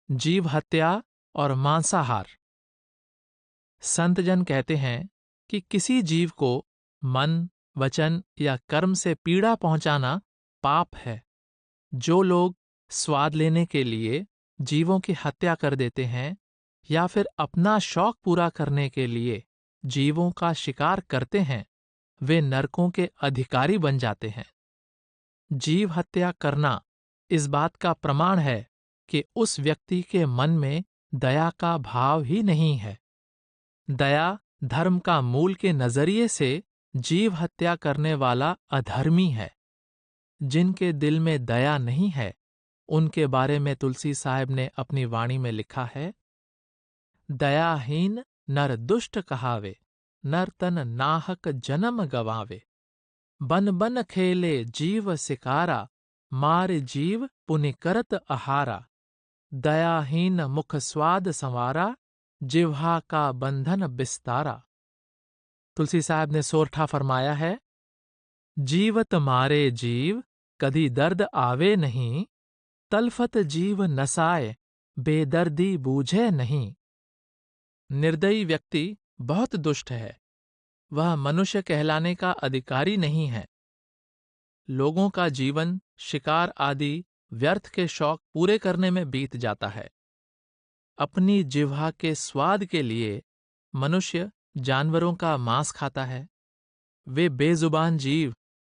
जीव हत्या और मांसाहार। संतजन कहते हैं कि किसी जीव को मन, वचन या कर्म से पीड़ा पहुंचाना पाप है। जो लोग स्वाद लेने के लिए जीवों की हत्या कर देते हैं या फिर अपना शौक पूरा करने के लिए जीवों का शिकार करते हैं, वे नरकों के अधिकारी बन जाते हैं। जीव हत्या करना इस बात का प्रमाण है कि उस व्यक्ति के मन में दया का भाव ही नहीं है। दया धर्म का मूल के नजरिए से जीव हत्या करने वाला अधर्मी है। जिनके दिल में दया नहीं है, उनके बारे में तुलसी साहब ने अपनी वाणी में लिखा है, दयाहीन नर दुष्ट कहावे, नर तन नाहक जन्म गवावे। बन बन खेले जीव सिकारा, मार जीव पुनि करत आहारा। दयाहीन मुख स्वाद संवारा, जिह्वा का बंधन बिस्तारा। तुलसी साहब ने सोरठा फरमाया है, जीवत मारे जीव कदी दर्द आवे नहीं, तलफत जीव नसाए बेदर्दी बूझे नहीं। निर्दयी व्यक्ति बहुत दुष्ट है। वह मनुष्य कहलाने का अधिकारी नहीं है। लोगों का जीवन शिकार आदि व्यर्थ के शौक पूरे करने में बीत जाता है। अपनी जिह्वा के स्वाद के लिए मनुष्य जानवरों का मांस खाता है। वे बेजुबान जीव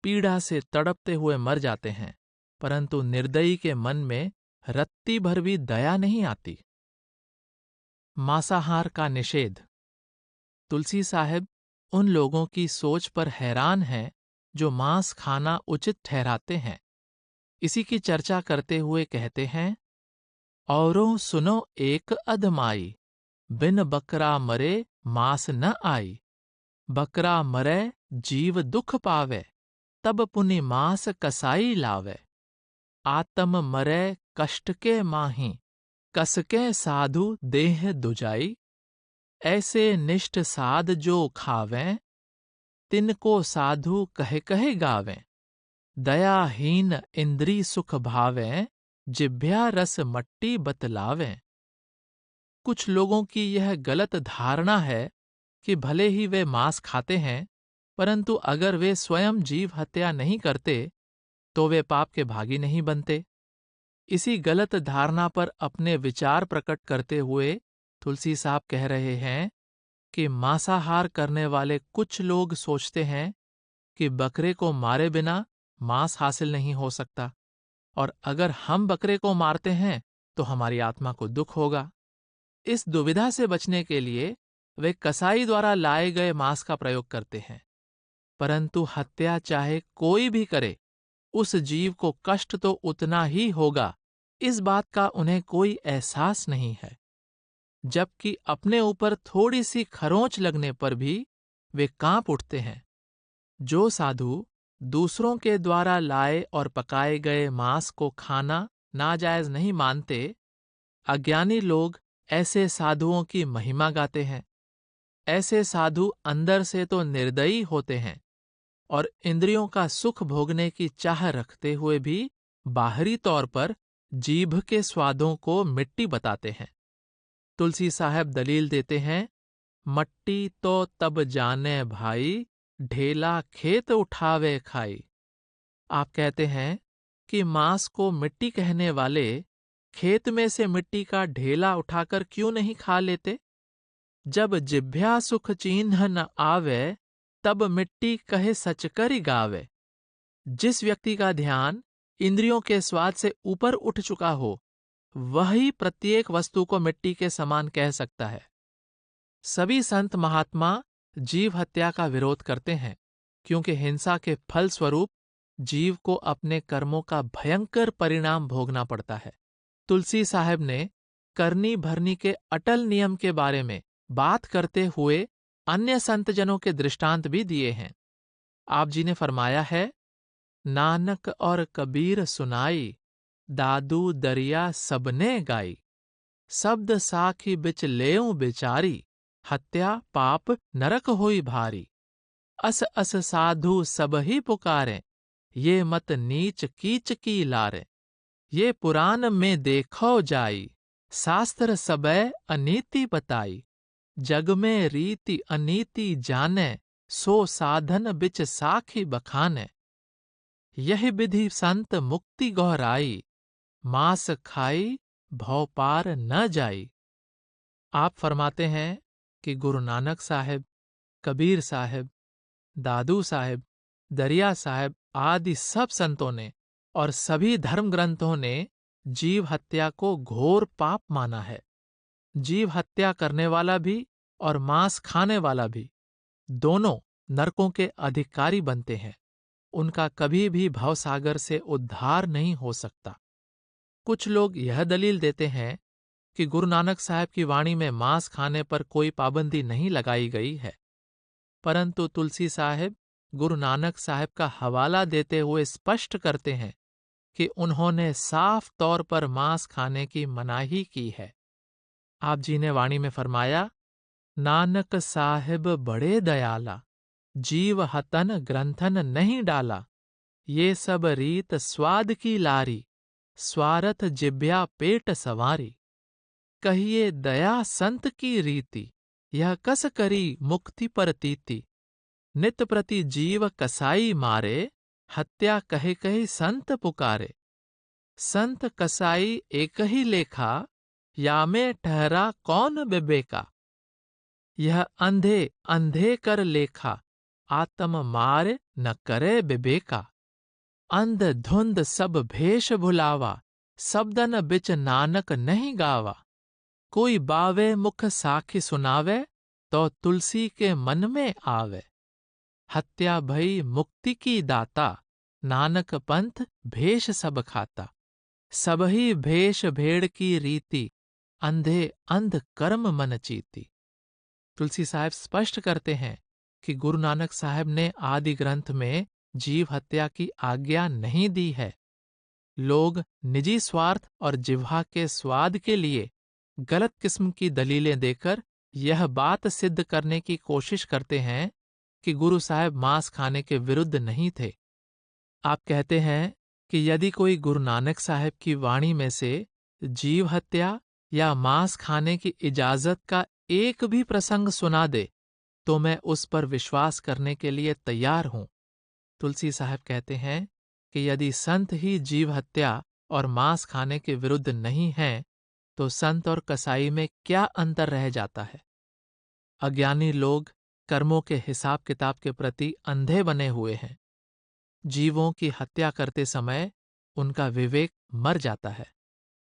पीड़ा से तड़पते हुए मर जाते हैं, परंतु निर्दयी के मन में रत्ती भर भी दया नहीं आती। मांसाहार का निषेध। तुलसी साहब उन लोगों की सोच पर हैरान हैं जो मांस खाना उचित ठहराते हैं। इसी की चर्चा करते हुए कहते हैं, औरों सुनो एक अधमाई, बिन बकरा मरे मांस न आई। बकरा मरे जीव दुख पावे, तब पुनि मांस कसाई लावे। आत्म मरे कष्ट के माही, कसके साधु देह दुजाई। ऐसे निष्ठ साध जो खावें, तिनको साधु कहे कहे गावें। दयाहीन इंद्री सुख भावें, जिभ्या रस मट्टी बतलावें। कुछ लोगों की यह गलत धारणा है कि भले ही वे मांस खाते हैं, परंतु अगर वे स्वयं जीव हत्या नहीं करते तो वे पाप के भागी नहीं बनते। इसी गलत धारणा पर अपने विचार प्रकट करते हुए तुलसी साहब कह रहे हैं कि मांसाहार करने वाले कुछ लोग सोचते हैं कि बकरे को मारे बिना मांस हासिल नहीं हो सकता, और अगर हम बकरे को मारते हैं तो हमारी आत्मा को दुख होगा। इस दुविधा से बचने के लिए वे कसाई द्वारा लाए गए मांस का प्रयोग करते हैं, परंतु हत्या चाहे कोई भी करे, उस जीव को कष्ट तो उतना ही होगा, इस बात का उन्हें कोई एहसास नहीं है। जबकि अपने ऊपर थोड़ी सी खरोंच लगने पर भी वे कांप उठते हैं। जो साधु दूसरों के द्वारा लाए और पकाए गए मांस को खाना नाजायज नहीं मानते, अज्ञानी लोग ऐसे साधुओं की महिमा गाते हैं। ऐसे साधु अंदर से तो निर्दयी होते हैं और इंद्रियों का सुख भोगने की चाह रखते हुए भी बाहरी तौर पर जीभ के स्वादों को मिट्टी बताते हैं। तुलसी साहब दलील देते हैं, मट्टी तो तब जाने भाई, ढेला खेत उठावे खाई। आप कहते हैं कि मांस को मिट्टी कहने वाले खेत में से मिट्टी का ढेला उठाकर क्यों नहीं खा लेते? जब जिभ्या सुख चिन्ह न आवे, तब मिट्टी कहे सच करि गावे। जिस व्यक्ति का ध्यान इंद्रियों के स्वाद से ऊपर उठ चुका हो, वही प्रत्येक वस्तु को मिट्टी के समान कह सकता है। सभी संत महात्मा जीव हत्या का विरोध करते हैं, क्योंकि हिंसा के फल स्वरूप जीव को अपने कर्मों का भयंकर परिणाम भोगना पड़ता है। तुलसी साहब ने करनी भरनी के अटल नियम के बारे में बात करते हुए अन्य संतजनों के दृष्टांत भी दिए हैं। आप जी ने फरमाया है, नानक और कबीर सुनाई, दादू दरिया सबने गाई। शब्द साखी बिच लेऊं बिचारी, हत्या पाप नरक होई भारी। अस अस साधु सब ही पुकारे, ये मत नीच कीच की लारे। ये पुराण में देखो जाई, शास्त्र सबे अनीति बताई, जग में रीति अनीति जाने, सो साधन बिच साखी बखाने। यही विधि संत मुक्ति गहराई, मांस खाई भव पार न जाई। आप फरमाते हैं कि गुरु नानक साहिब, कबीर साहिब, दादू साहिब, दरिया साहिब आदि सब संतों ने और सभी धर्म ग्रंथों ने जीव हत्या को घोर पाप माना है। जीव हत्या करने वाला भी और मांस खाने वाला भी दोनों नरकों के अधिकारी बनते हैं। उनका कभी भी भवसागर से उद्धार नहीं हो सकता। कुछ लोग यह दलील देते हैं कि गुरु नानक साहब की वाणी में मांस खाने पर कोई पाबंदी नहीं लगाई गई है, परंतु तुलसी साहिब गुरु नानक साहब का हवाला देते हुए स्पष्ट करते हैं कि उन्होंने साफ तौर पर मांस खाने की मनाही की है। आप जी ने वाणी में फरमाया, नानक साहिब बड़े दयाला, जीव हतन ग्रंथन नहीं डाला। ये सब रीत स्वाद की लारी, स्वारथ जिब्या पेट सवारी। कहिए दया संत की रीति, यह कस करी मुक्ति पर तीति। नित प्रति जीव कसाई मारे, हत्या कहे कही संत पुकारे। संत कसाई एक ही लेखा, या में ठहरा कौन विवेका। यह अंधे अंधे कर लेखा, आत्म मार न करे विवेका। अंध धुंध सब भेष भुलावा, शब्दन बिच नानक नहीं गावा। कोई बावे मुख साखी सुनावे, तो तुलसी के मन में आवे। हत्या भई मुक्ति की दाता, नानक पंथ भेष सब खाता। सबही भेष भेड़ की रीति, अंधे अंध कर्म मन चीती। तुलसी साहब स्पष्ट करते हैं कि गुरु नानक साहब ने आदि ग्रंथ में जीव हत्या की आज्ञा नहीं दी है। लोग निजी स्वार्थ और जिह्वा के स्वाद के लिए गलत किस्म की दलीलें देकर यह बात सिद्ध करने की कोशिश करते हैं कि गुरु साहब मांस खाने के विरुद्ध नहीं थे। आप कहते हैं कि यदि कोई गुरु नानक साहब की वाणी में से जीव हत्या या मांस खाने की इजाजत का एक भी प्रसंग सुना दे, तो मैं उस पर विश्वास करने के लिए तैयार हूं। तुलसी साहब कहते हैं कि यदि संत ही जीव हत्या और मांस खाने के विरुद्ध नहीं हैं, तो संत और कसाई में क्या अंतर रह जाता है। अज्ञानी लोग कर्मों के हिसाब किताब के प्रति अंधे बने हुए हैं। जीवों की हत्या करते समय उनका विवेक मर जाता है।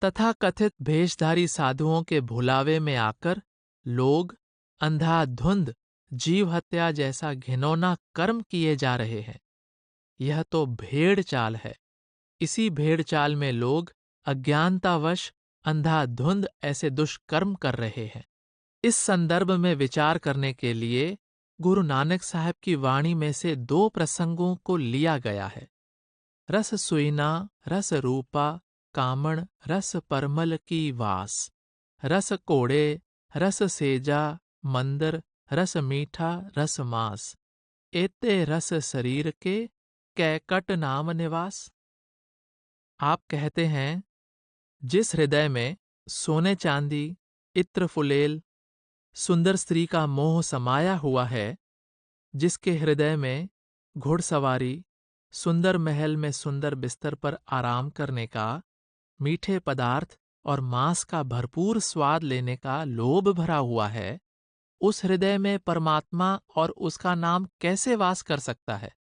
तथा कथित भेषधारी साधुओं के भुलावे में आकर लोग अंधाधुंध जीव हत्या जैसा घिनौना कर्म किए जा रहे हैं। यह तो भेड़ चाल है। इसी भेड़ चाल में लोग अज्ञानतावश अंधाधुंध ऐसे दुष्कर्म कर रहे हैं। इस संदर्भ में विचार करने के लिए गुरु नानक साहब की वाणी में से 2 प्रसंगों को लिया गया है। रस सुईना रस रूपा, कामण रस परमल की वास। रस कोड़े रस सेजा, मंदर रस मीठा रस मास। एते रस शरीर के, कैकट नाम निवास। आप कहते हैं, जिस हृदय में सोने चांदी, इत्र फुलेल, सुंदर स्त्री का मोह समाया हुआ है, जिसके हृदय में घुड़सवारी, सुंदर महल में सुंदर बिस्तर पर आराम करने का, मीठे पदार्थ और मांस का भरपूर स्वाद लेने का लोभ भरा हुआ है, उस हृदय में परमात्मा और उसका नाम कैसे वास कर सकता है।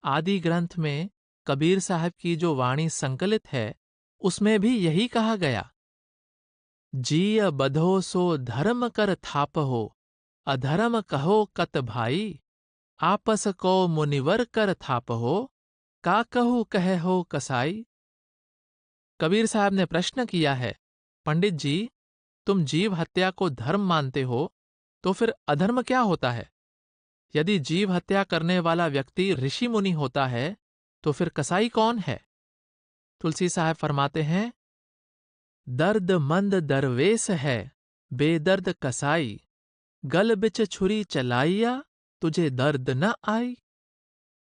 आदि ग्रंथ में कबीर साहब की जो वाणी संकलित है, उसमें भी यही कहा गया, जीय बधो सो धर्म कर थाप हो, अधर्म कहो कत भाई। आपस को मुनिवर कर थाप हो, का कहू कहे हो कसाई। कबीर साहब ने प्रश्न किया है, पंडित जी, तुम जीव हत्या को धर्म मानते हो, तो फिर अधर्म क्या होता है? यदि जीव हत्या करने वाला व्यक्ति ऋषि मुनि होता है, तो फिर कसाई कौन है? तुलसी साहब फरमाते हैं, दर्द मंद दरवेश है, बेदर्द कसाई। गल बिच छुरी चलाइया, तुझे दर्द न आई।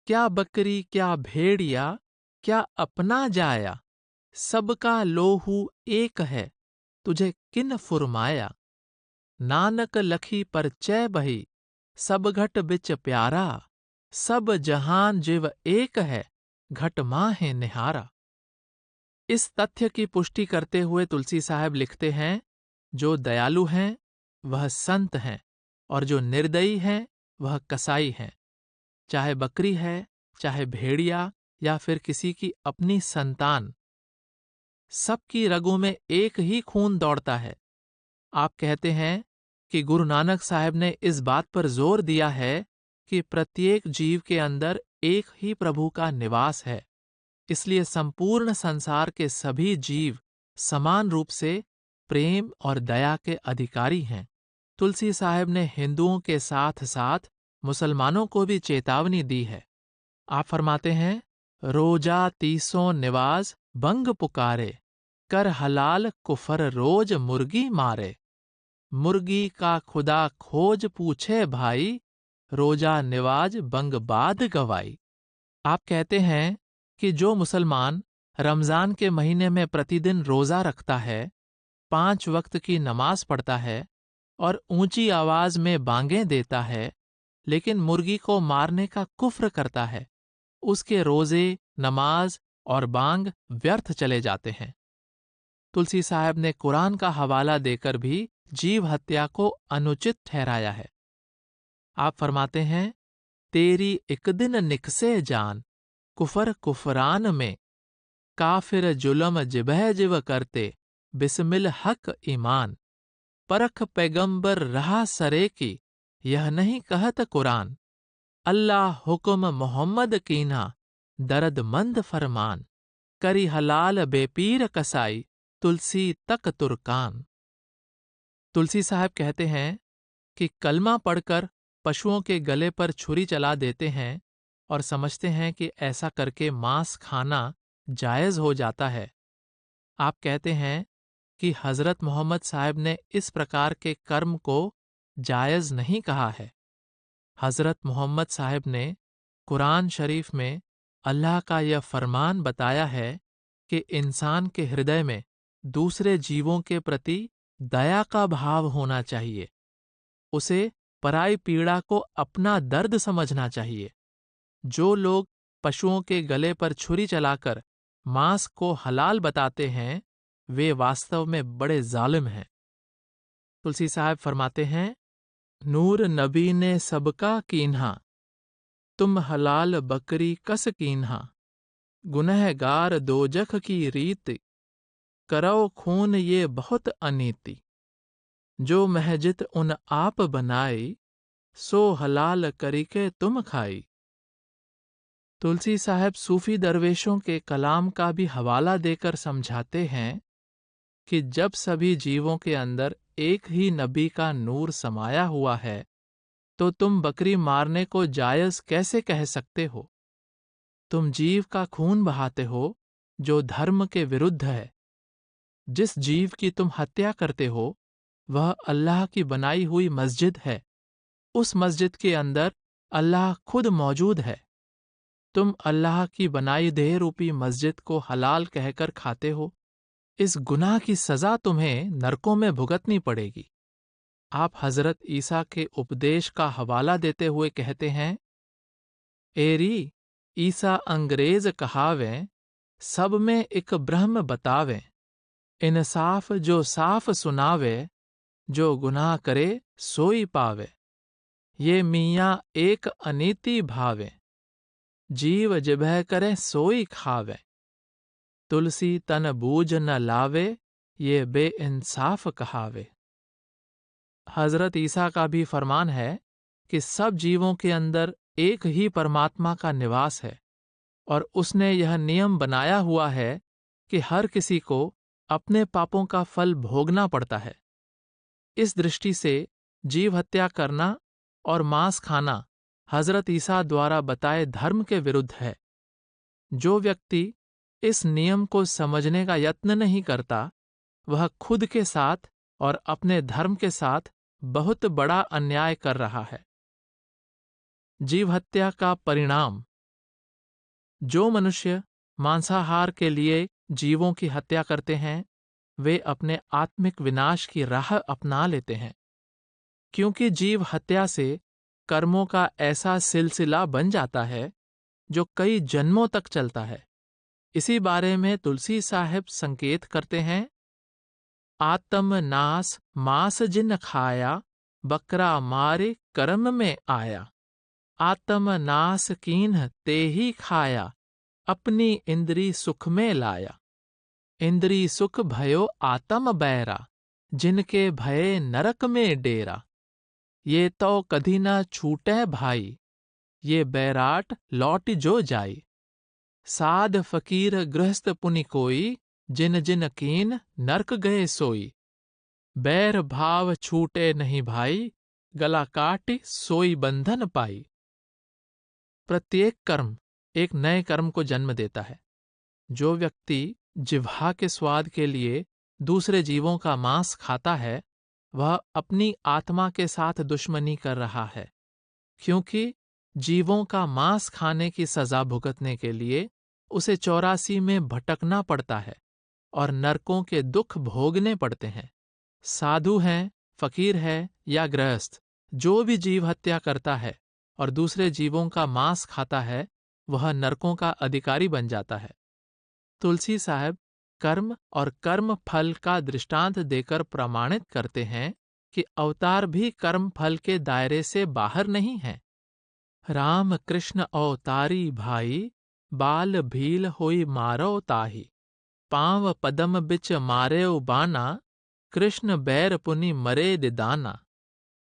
क्या बकरी क्या भेड़िया, क्या अपना जाया। सबका लोहू एक है, तुझे किन फुरमाया। नानक लखी परचय बही, सब घट बिच प्यारा। सब जहान जिव एक है, घट माहे निहारा। इस तथ्य की पुष्टि करते हुए तुलसी साहब लिखते हैं, जो दयालु हैं वह संत हैं, और जो निर्दयी हैं वह कसाई हैं। चाहे बकरी है, चाहे भेड़िया, या फिर किसी की अपनी संतान, सबकी रगों में एक ही खून दौड़ता है। आप कहते हैं कि गुरु नानक साहब ने इस बात पर जोर दिया है कि प्रत्येक जीव के अंदर एक ही प्रभु का निवास है, इसलिए संपूर्ण संसार के सभी जीव समान रूप से प्रेम और दया के अधिकारी हैं। तुलसी साहब ने हिंदुओं के साथ साथ मुसलमानों को भी चेतावनी दी है। आप फरमाते हैं, रोजा तीसों निवाज बंग पुकारे, कर हलाल कुफर रोज मुर्गी मारे। मुर्गी का खुदा खोज पूछे भाई, रोजा निवाज बंग बाद गवाई। आप कहते हैं कि जो मुसलमान रमजान के महीने में प्रतिदिन रोजा रखता है, 5 वक्त की नमाज पढ़ता है और ऊंची आवाज में बांगें देता है, लेकिन मुर्गी को मारने का कुफ्र करता है, उसके रोजे, नमाज और बांग व्यर्थ चले जाते हैं। तुलसी साहब ने कुरान का हवाला देकर भी जीव हत्या को अनुचित ठहराया है। आप फरमाते हैं, तेरी एक दिन निकसे जान, कुफर कुफरान में। काफिर जुलम जिबह जिव करते, बिस्मिल हक ईमान। परख पैगंबर रहा सरे की, यह नहीं कहत कुरान। अल्लाह हुक्म मोहम्मद कीना, दर्द मंद फरमान। करी हलाल बेपीर कसाई, तुलसी तक तुर्कान। तुलसी साहब कहते हैं कि कलमा पढ़कर पशुओं के गले पर छुरी चला देते हैं और समझते हैं कि ऐसा करके मांस खाना जायज हो जाता है। आप कहते हैं कि हजरत मोहम्मद साहब ने इस प्रकार के कर्म को जायज नहीं कहा है। हजरत मोहम्मद साहब ने कुरान शरीफ में अल्लाह का यह फरमान बताया है कि इंसान के हृदय में दूसरे जीवों के प्रति दया का भाव होना चाहिए। उसे पराई पीड़ा को अपना दर्द समझना चाहिए। जो लोग पशुओं के गले पर छुरी चलाकर मांस को हलाल बताते हैं, वे वास्तव में बड़े जालिम हैं। तुलसी साहब फरमाते हैं, नूर नबी ने सबका कीन्हा, तुम हलाल बकरी कस कीन्हा। गुनहगार दोजख की रीति, करो खून ये बहुत अनीति। जो महजिद उन आप बनाई, सो हलाल करिके तुम खाई। तुलसी साहब सूफी दरवेशों के कलाम का भी हवाला देकर समझाते हैं कि जब सभी जीवों के अंदर एक ही नबी का नूर समाया हुआ है, तो तुम बकरी मारने को जायज कैसे कह सकते हो? तुम जीव का खून बहाते हो, जो धर्म के विरुद्ध है। जिस जीव की तुम हत्या करते हो, वह अल्लाह की बनाई हुई मस्जिद है। उस मस्जिद के अंदर अल्लाह खुद मौजूद है। तुम अल्लाह की बनाई देह रूपी मस्जिद को हलाल कहकर खाते हो। इस गुनाह की सजा तुम्हें नरकों में भुगतनी पड़ेगी। आप हजरत ईसा के उपदेश का हवाला देते हुए कहते हैं, एरी ईसा अंग्रेज कहावें, सब में एक ब्रह्म बतावें। इंसाफ जो साफ सुनावे, जो गुनाह करे सोई पावे। ये मियाँ एक अनीति भावे, जीव जिभह करे सोई खावे। तुलसी तन बूझ न लावे, ये बेइंसाफ कहावे। हजरत ईसा का भी फरमान है कि सब जीवों के अंदर एक ही परमात्मा का निवास है, और उसने यह नियम बनाया हुआ है कि हर किसी को अपने पापों का फल भोगना पड़ता है। इस दृष्टि से जीव हत्या करना और मांस खाना हजरत ईसा द्वारा बताए धर्म के विरुद्ध है। जो व्यक्ति इस नियम को समझने का यत्न नहीं करता, वह खुद के साथ और अपने धर्म के साथ बहुत बड़ा अन्याय कर रहा है। जीव हत्या का परिणाम। जो मनुष्य मांसाहार के लिए जीवों की हत्या करते हैं, वे अपने आत्मिक विनाश की राह अपना लेते हैं, क्योंकि जीव हत्या से कर्मों का ऐसा सिलसिला बन जाता है जो कई जन्मों तक चलता है। इसी बारे में तुलसी साहिब संकेत करते हैं, आत्म नास मांस जिन खाया, बकरा मारे कर्म में आया। आत्म नास कीन्ह ते ही खाया, अपनी इंद्री सुख में लाया। इंद्री सुख भयो आत्म बैरा, जिनके भये नरक में डेरा। ये तो कधी न छूटे भाई, ये बैराट लौट जो जाई। साध फकीर गृहस्थ पुनि कोई, जिन जिन कीन नरक गए सोई। बैर भाव छूटे नहीं भाई, गला काट सोई बंधन पाई। प्रत्येक कर्म एक नए कर्म को जन्म देता है। जो व्यक्ति जिह्वा के स्वाद के लिए दूसरे जीवों का मांस खाता है, वह अपनी आत्मा के साथ दुश्मनी कर रहा है, क्योंकि जीवों का मांस खाने की सजा भुगतने के लिए उसे 84 में भटकना पड़ता है और नरकों के दुख भोगने पड़ते हैं। साधु हैं, फकीर है या गृहस्थ, जो भी जीव हत्या करता है और दूसरे जीवों का मांस खाता है, वह नरकों का अधिकारी बन जाता है। तुलसी साहब कर्म और कर्म फल का दृष्टांत देकर प्रमाणित करते हैं कि अवतार भी कर्म फल के दायरे से बाहर नहीं है। राम कृष्ण अवतारी भाई, बाल भील होई मारो ताही। पांव पदम बिच मारेउ बाना, कृष्ण बैर पुनि मरे दिदाना।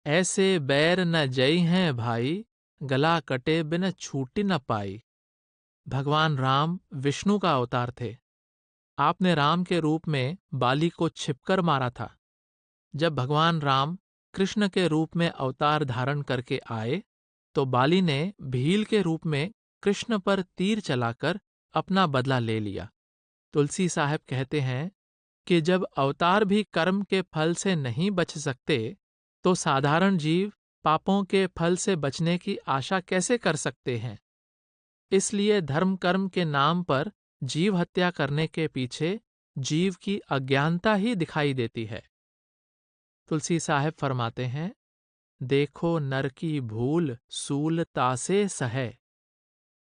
ऐसे बैर न जई हैं भाई, गला कटे बिन छूटी न पाई। भगवान राम विष्णु का अवतार थे। आपने राम के रूप में बाली को छिपकर मारा था। जब भगवान राम कृष्ण के रूप में अवतार धारण करके आए, तो बाली ने भील के रूप में कृष्ण पर तीर चलाकर अपना बदला ले लिया। तुलसी साहब कहते हैं कि जब अवतार भी कर्म के फल से नहीं बच सकते, तो साधारण जीव पापों के फल से बचने की आशा कैसे कर सकते हैं। इसलिए धर्म कर्म के नाम पर जीव हत्या करने के पीछे जीव की अज्ञानता ही दिखाई देती है। तुलसी साहब फरमाते हैं, देखो नर की भूल सूल तासे सहे।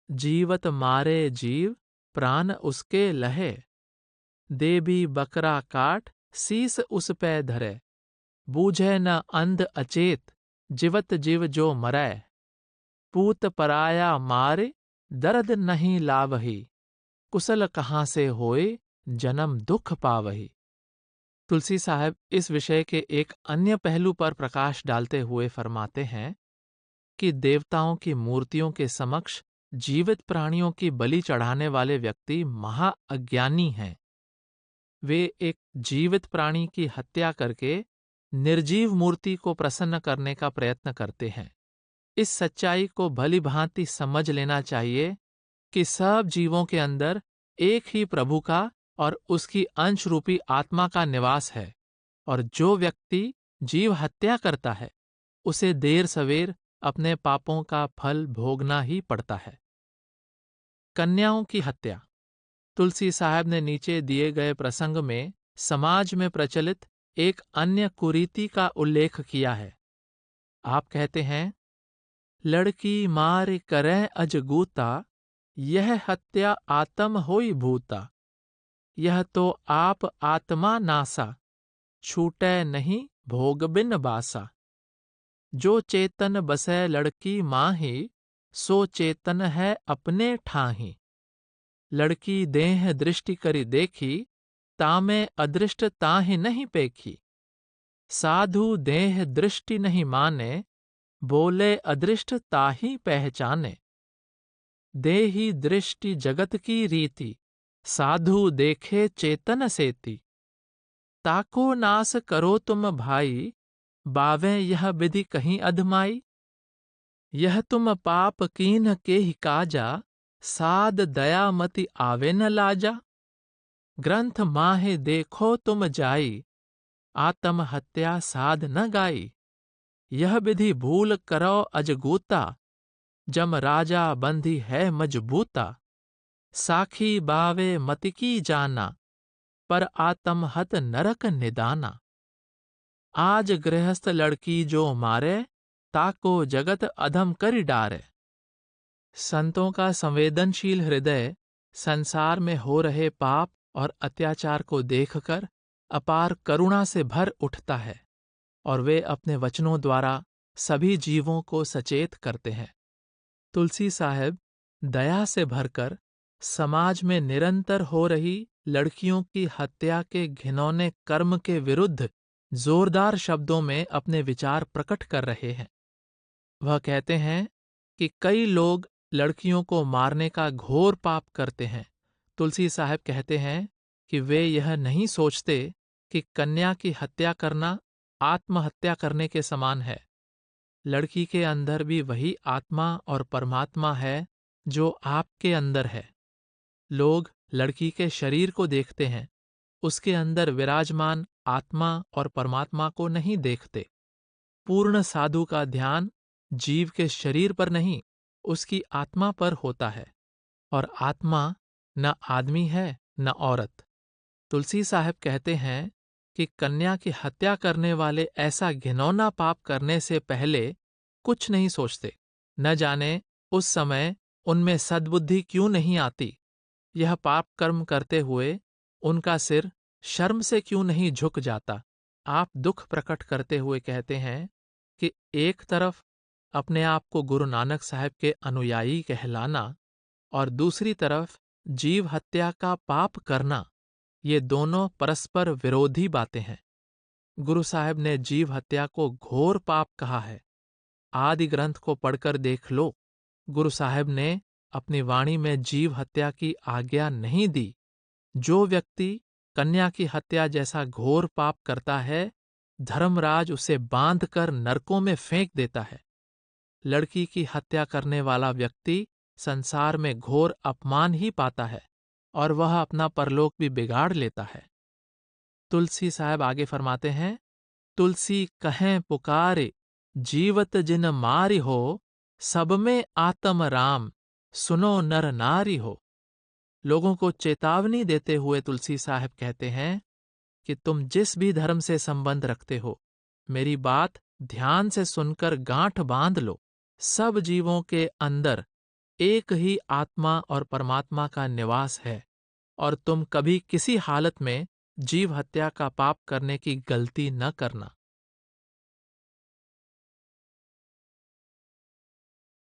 जीवत मारे जीव प्राण उसके लहे। देबी बकरा काट सीस उस पे धरे। बूझे न अंध अचेत जीवत जीव जो मरै। पूत पराया मारे दर्द नहीं लावही। कुशल कहाँ से होए जन्म दुख पावही। तुलसी साहब इस विषय के एक अन्य पहलू पर प्रकाश डालते हुए फरमाते हैं कि देवताओं की मूर्तियों के समक्ष जीवित प्राणियों की बलि चढ़ाने वाले व्यक्ति महा अज्ञानी हैं। वे एक जीवित प्राणी की हत्या करके निर्जीव मूर्ति को प्रसन्न करने का प्रयत्न करते हैं। इस सच्चाई को भली भांति समझ लेना चाहिए कि सब जीवों के अंदर एक ही प्रभु का और उसकी अंश रूपी आत्मा का निवास है, और जो व्यक्ति जीव हत्या करता है, उसे देर सवेर अपने पापों का फल भोगना ही पड़ता है। कन्याओं की हत्या। तुलसी साहब ने नीचे दिए गए प्रसंग में समाज में प्रचलित एक अन्य कुरीति का उल्लेख किया है। आप कहते हैं, लड़की मार करें अजगूता, यह हत्या आत्म होई भूता। यह तो आप आत्मा नासा, छूटे नहीं भोग बिन बासा। जो चेतन बसै लड़की माही, सो चेतन है अपने ठाही। लड़की देह दृष्टि करी देखी, तामे अदृष्ट ताहि नहीं पेखी। साधु देह दृष्टि नहीं माने, बोले अदृष्ट ताहि पहचाने। देही दृष्टि जगत की रीति, साधु देखे चेतन सेति। ताको नास करो तुम भाई, बावें यह विधि कहीं अधमाई। यह तुम पाप कीन्ह के ही काजा, साध दयामति आवे न लाजा। ग्रंथ माहे देखो तुम जाई, आत्म हत्या साध न गाई। यह विधि भूल करो अजगूता, जम राजा बंधी है मजबूता। साखी बावे मति की जाना, पर आतम हत नरक निदाना। आज गृहस्थ लड़की जो मारे, ताको जगत अधम करि डारे। संतों का संवेदनशील हृदय संसार में हो रहे पाप और अत्याचार को देखकर अपार करुणा से भर उठता है और वे अपने वचनों द्वारा सभी जीवों को सचेत करते हैं। तुलसी साहब दया से भरकर समाज में निरंतर हो रही लड़कियों की हत्या के घिनौने कर्म के विरुद्ध जोरदार शब्दों में अपने विचार प्रकट कर रहे हैं। वह कहते हैं कि कई लोग लड़कियों को मारने का घोर पाप करते हैं। तुलसी साहब कहते हैं कि वे यह नहीं सोचते कि कन्या की हत्या करना आत्महत्या करने के समान है। लड़की के अंदर भी वही आत्मा और परमात्मा है जो आपके अंदर है। लोग लड़की के शरीर को देखते हैं, उसके अंदर विराजमान आत्मा और परमात्मा को नहीं देखते। पूर्ण साधु का ध्यान जीव के शरीर पर नहीं, उसकी आत्मा पर होता है, और आत्मा न आदमी है न औरत। तुलसी साहब कहते हैं कि कन्या की हत्या करने वाले ऐसा घिनौना पाप करने से पहले कुछ नहीं सोचते। न जाने उस समय उनमें सद्बुद्धि क्यों नहीं आती। यह पाप कर्म करते हुए उनका सिर शर्म से क्यों नहीं झुक जाता। आप दुख प्रकट करते हुए कहते हैं कि एक तरफ अपने आप को गुरु नानक साहब के अनुयायी कहलाना और दूसरी तरफ जीव हत्या का पाप करना, ये दोनों परस्पर विरोधी बातें हैं। गुरु साहब ने जीव हत्या को घोर पाप कहा है। आदि ग्रंथ को पढ़कर देख लो। गुरु साहब ने अपनी वाणी में जीव हत्या की आज्ञा नहीं दी। जो व्यक्ति कन्या की हत्या जैसा घोर पाप करता है, धर्मराज उसे बांधकर नरकों में फेंक देता है। लड़की की हत्या करने वाला व्यक्ति संसार में घोर अपमान ही पाता है और वह अपना परलोक भी बिगाड़ लेता है। तुलसी साहब आगे फरमाते हैं, तुलसी कहें पुकारे जीवत जिन मारि हो, सब में आत्म राम सुनो नर नारी हो। लोगों को चेतावनी देते हुए तुलसी साहब कहते हैं कि तुम जिस भी धर्म से संबंध रखते हो, मेरी बात ध्यान से सुनकर गांठ बांध लो। सब जीवों के अंदर एक ही आत्मा और परमात्मा का निवास है और तुम कभी किसी हालत में जीव हत्या का पाप करने की गलती न करना।